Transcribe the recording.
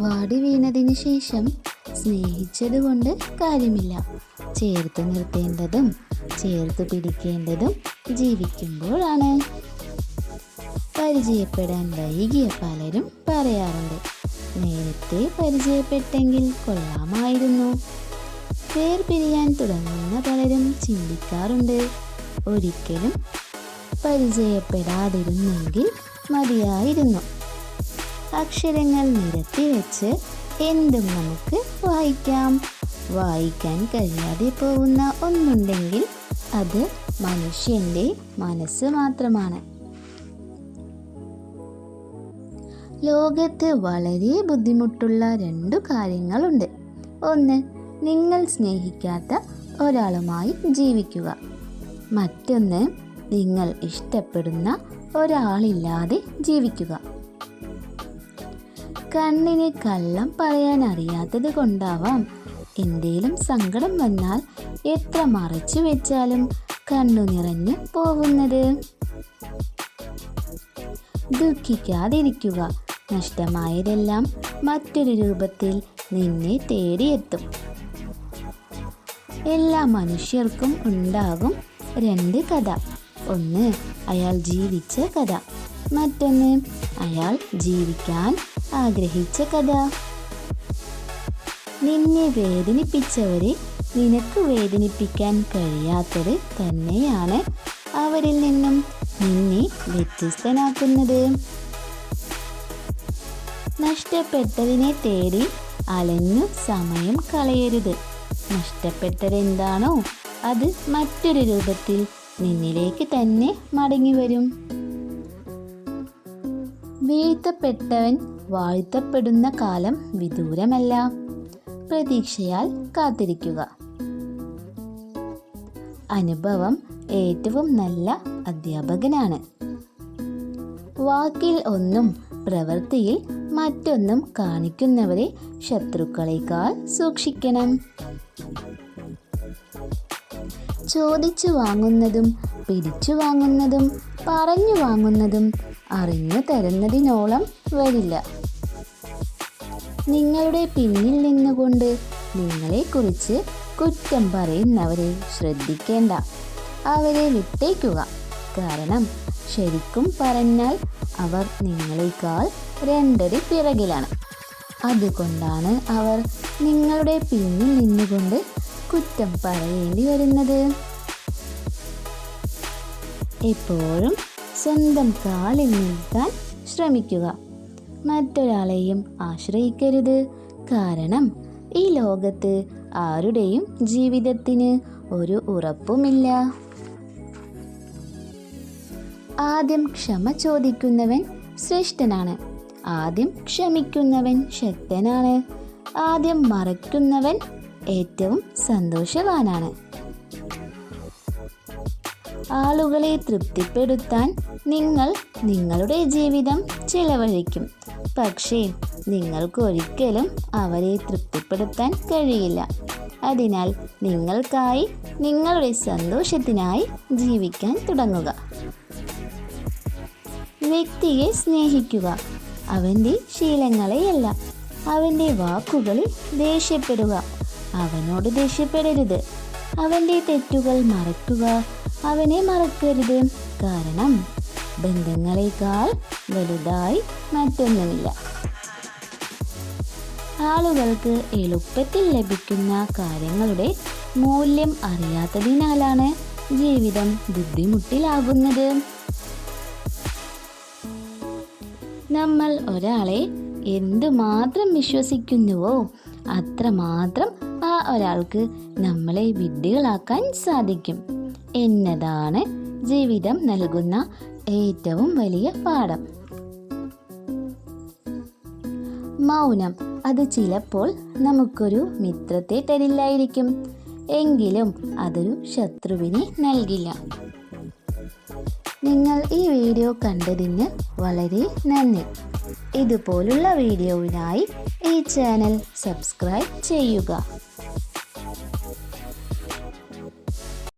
വാടി വീണതിന് ശേഷം സ്നേഹിച്ചതുകൊണ്ട് കാര്യമില്ല. ചേർത്ത് നിർത്തേണ്ടതും ചേർത്ത് പിടിക്കേണ്ടതും ജീവിക്കുമ്പോഴാണ്. പരിചയപ്പെടാൻ വൈകിയ പലരും പറയാറുണ്ട്, നേരത്തെ പരിചയപ്പെട്ടെങ്കിൽ കൊള്ളാമായിരുന്നു. വേർപിരിയാൻ തുടങ്ങുന്ന പലരും ചിന്തിക്കാറുണ്ട്, ഒരിക്കലും പരിചയപ്പെടാതിരുന്നെങ്കിൽ മതിയായിരുന്നു. അക്ഷരങ്ങൾ നിരത്തി വെച്ച് എന്തും നമുക്ക് വായിക്കാം. വായിക്കാൻ കഴിയാതെ പോകുന്ന ഒന്നുണ്ടെങ്കിൽ അത് മനുഷ്യൻ്റെ മനസ്സ് മാത്രമാണ്. ലോകത്ത് വളരെ ബുദ്ധിമുട്ടുള്ള 2 കാര്യങ്ങളുണ്ട്. ഒന്ന്, നിങ്ങൾ സ്നേഹിക്കാത്ത ഒരാളുമായി ജീവിക്കുക. മറ്റൊന്ന്, നിങ്ങൾ ഇഷ്ടപ്പെടുന്ന ഒരാളില്ലാതെ ജീവിക്കുക. കണ്ണിന് കള്ളം പറയാൻ അറിയാത്തത് കൊണ്ടാവാം എന്തേലും സങ്കടം വന്നാൽ എത്ര മറച്ചു വെച്ചാലും കണ്ണു നിറഞ്ഞു പോകുന്നത്. ദുഃഖിക്കാതിരിക്കുക. നഷ്ടമായതെല്ലാം മറ്റൊരു രൂപത്തിൽ നിന്നെ തേടിയെത്തും. എല്ലാ മനുഷ്യർക്കും ഉണ്ടാകും 2 കഥ. ഒന്ന് അയാൾ ജീവിച്ച കഥ, മറ്റൊന്ന് അയാൾ ജീവിക്കാൻ ആഗ്രഹിച്ച കഥ. നിന്നെ വേദനിപ്പിച്ചവരെ നിനക്ക് വേദനിപ്പിക്കാൻ കഴിയാത്തത് തന്നെയാണ് അവരിൽ നിന്നും നിന്നെ വ്യത്യസ്തനാക്കുന്നത്. നഷ്ടപ്പെട്ടതിനെ തേടി അലഞ്ഞു സമയം കളയരുത്. നഷ്ടപ്പെട്ടതെന്താണോ അത് മറ്റൊരു രൂപത്തിൽ നിന്നിലേക്ക് തന്നെ മടങ്ങി വരും. വീഴ്ത്തപ്പെട്ടവൻ വാഴ്ത്തപ്പെടുന്ന കാലം വിദൂരമല്ല. പ്രതീക്ഷയാൽ കാത്തിരിക്കുക. അനുഭവം ഏറ്റവും നല്ല അധ്യാപകനാണ്. വാക്കിൽ ഒന്നും പ്രവൃത്തിയിൽ മറ്റൊന്നും കാണിക്കുന്നവരെ ശത്രുക്കളേക്കാൾ സൂക്ഷിക്കണം. ചോദിച്ചു വാങ്ങുന്നതും പിടിച്ചു വാങ്ങുന്നതും പറഞ്ഞു വാങ്ങുന്നതും അറിഞ്ഞു തരുന്നതിനോളം വരില്ല. നിങ്ങളുടെ പിന്നിൽ നിന്നുകൊണ്ട് നിങ്ങളെക്കുറിച്ച് കുറ്റം പറയുന്നവരെ ശ്രദ്ധിക്കേണ്ട. അവരെ വിട്ടേക്കുക. കാരണം ശരിക്കും പറഞ്ഞാൽ അവർ നിങ്ങളെക്കാൾ 2 അടി പിറകിലാണ്. അതുകൊണ്ടാണ് അവർ നിങ്ങളുടെ പിന്നിൽ നിന്നുകൊണ്ട് കുറ്റം പറയേണ്ടി വരുന്നത്. എപ്പോഴും സ്വന്തം കാലിൽ നിൽക്കാൻ ശ്രമിക്കുക. മറ്റൊരാളെയും ആശ്രയിക്കരുത്. കാരണം ഈ ലോകത്ത് ആരുടെയും ജീവിതത്തിന് ഒരു ഉറപ്പുമില്ല. ആദ്യം ക്ഷമ ചോദിക്കുന്നവൻ ശ്രേഷ്ഠനാണ്. ആദ്യം ക്ഷമിക്കുന്നവൻ ശക്തനാണ്. ആദ്യം മറക്കുന്നവൻ ഏറ്റവും സന്തോഷവാനാണ്. ആളുകളെ തൃപ്തിപ്പെടുത്താൻ നിങ്ങൾ നിങ്ങളുടെ ജീവിതം ചിലവഴിക്കും. പക്ഷേ നിങ്ങൾക്കൊരിക്കലും അവരെ തൃപ്തിപ്പെടുത്താൻ കഴിയില്ല. അതിനാൽ നിങ്ങൾക്കായി, നിങ്ങളുടെ സന്തോഷത്തിനായി ജീവിക്കാൻ തുടങ്ങുക. വ്യക്തിയെ സ്നേഹിക്കുക. അവൻ്റെ ശീലങ്ങളെയല്ല, അവൻ്റെ വാക്കുകളിൽ ദേഷ്യപ്പെടുക. അവനോട് ദേഷ്യപ്പെടരുത്. അവൻ്റെ തെറ്റുകൾ മറക്കുക. അവനെ മറക്കരുത്. കാരണം ബന്ധങ്ങളെക്കാൾ വലുതായി മറ്റൊന്നുമില്ല. ആളുകൾക്ക് എളുപ്പത്തിൽ ലഭിക്കുന്ന കാര്യങ്ങളുടെ മൂല്യം അറിയാത്തതിനാലാണ് ജീവിതം ബുദ്ധിമുട്ടിലാകുന്നത്. നമ്മൾ ഒരാളെ എന്തുമാത്രം വിശ്വസിക്കുന്നുവോ അത്രമാത്രം ആ ഒരാൾക്ക് നമ്മളെ വിഡ്ഢികളാക്കാൻ സാധിക്കും എന്നതാണ് ജീവിതം നൽകുന്ന ഏറ്റവും വലിയ പാഠം. മൗനം അത് ചിലപ്പോൾ നമുക്കൊരു മിത്രത്തെ തരില്ലായിരിക്കും, എങ്കിലും അതൊരു ശത്രുവിനെ നൽകില്ല. നിങ്ങൾ ഈ വീഡിയോ കണ്ടതിന് വളരെ നന്ദി. ഇതുപോലുള്ള വീഡിയോവിനായി ഈ ചാനൽ സബ്സ്ക്രൈബ് ചെയ്യുക.